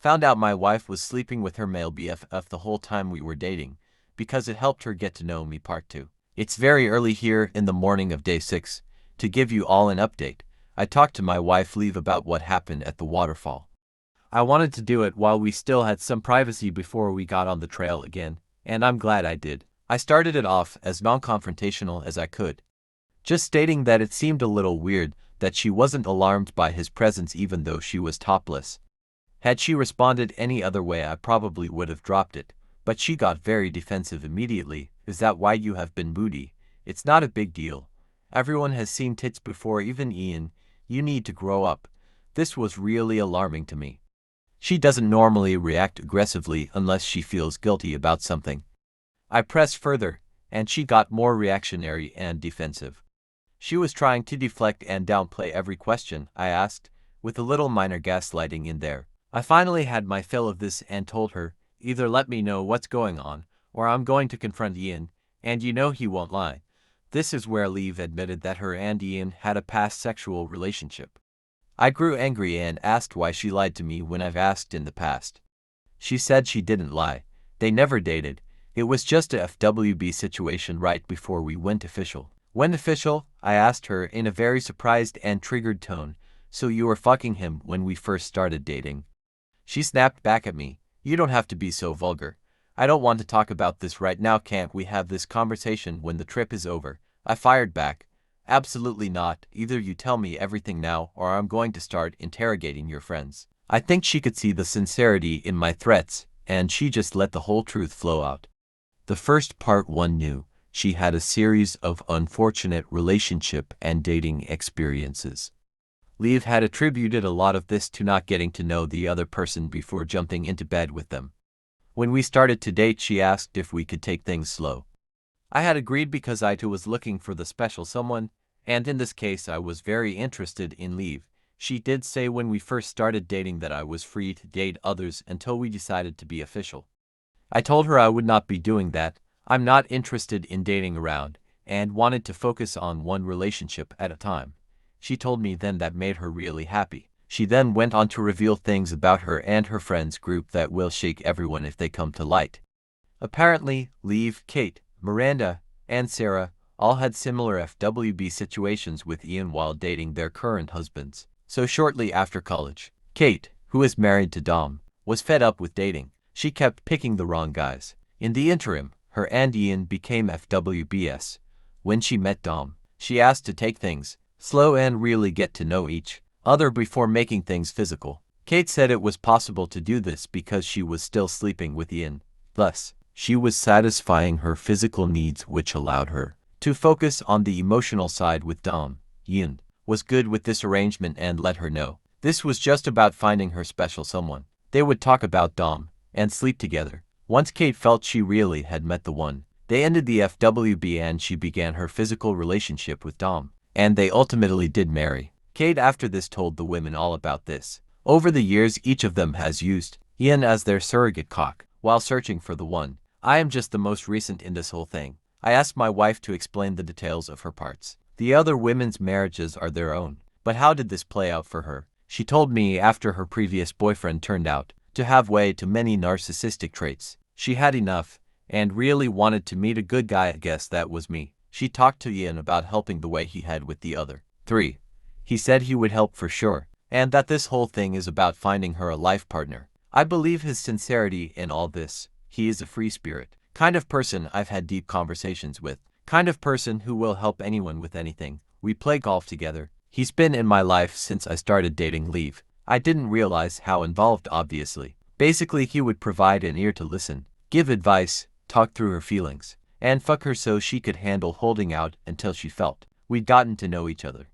Found out my wife was sleeping with her male BFF the whole time we were dating, because it helped her get to know me. Part 2. It's very early here in the morning of day 6. To give you all an update, I talked to my wife Liv about what happened at the waterfall. I wanted to do it while we still had some privacy before we got on the trail again, and I'm glad I did. I started it off as non-confrontational as I could, just stating that it seemed a little weird that she wasn't alarmed by his presence even though she was topless. Had she responded any other way, I probably would have dropped it, but she got very defensive immediately. Is that why you have been moody? It's not a big deal. Everyone has seen tits before, even Ian. You need to grow up. This was really alarming to me. She doesn't normally react aggressively unless she feels guilty about something. I pressed further, and she got more reactionary and defensive. She was trying to deflect and downplay every question I asked, with a little minor gaslighting in there. I finally had my fill of this and told her, either let me know what's going on, or I'm going to confront Ian, and you know he won't lie. This is where Liv admitted that her and Ian had a past sexual relationship. I grew angry and asked why she lied to me when I've asked in the past. She said she didn't lie. They never dated. It was just a FWB situation right before we went official. When official? I asked her in a very surprised and triggered tone. So you were fucking him when we first started dating? She snapped back at me. You don't have to be so vulgar. I don't want to talk about this right now. Can't we have this conversation when the trip is over? I fired back. Absolutely not. Either you tell me everything now or I'm going to start interrogating your friends. I think she could see the sincerity in my threats, and she just let the whole truth flow out. The first part 1 knew she had a series of unfortunate relationship and dating experiences. Liv had attributed a lot of this to not getting to know the other person before jumping into bed with them. When we started to date, she asked if we could take things slow. I had agreed because I too was looking for the special someone, and in this case I was very interested in Liv. She did say when we first started dating that I was free to date others until we decided to be official. I told her I would not be doing that. I'm not interested in dating around, and wanted to focus on one relationship at a time. She told me then that made her really happy. She then went on to reveal things about her and her friends group that will shake everyone if they come to light. Apparently, Liv, Kate, Miranda, and Sarah all had similar FWB situations with Ian while dating their current husbands. So shortly after college, Kate, who is married to Dom, was fed up with dating. She kept picking the wrong guys. In the interim, her and Ian became FWBs. When she met Dom, she asked to take things slow and really get to know each other before making things physical. Kate said it was possible to do this because she was still sleeping with Ian. Thus, she was satisfying her physical needs, which allowed her to focus on the emotional side with Dom. Ian was good with this arrangement and let her know this was just about finding her special someone. They would talk about Dom and sleep together. Once Kate felt she really had met the one, they ended the FWB and she began her physical relationship with Dom, and they ultimately did marry. Kate after this told the women all about this. Over the years, each of them has used Ian as their surrogate cock while searching for the one. I am just the most recent in this whole thing. I asked my wife to explain the details of her parts. The other women's marriages are their own, but how did this play out for her? She told me after her previous boyfriend turned out to have way too many narcissistic traits. She had enough, and really wanted to meet a good guy. I guess that was me. She talked to Ian about helping the way he had with the other 3. He said he would help for sure, and that this whole thing is about finding her a life partner. I believe his sincerity in all this. He is a free spirit, kind of person I've had deep conversations with, kind of person who will help anyone with anything. We play golf together. He's been in my life since I started dating Liv. I didn't realize how involved, obviously. Basically, he would provide an ear to listen, give advice, talk through her feelings, and fuck her so she could handle holding out until she felt we'd gotten to know each other.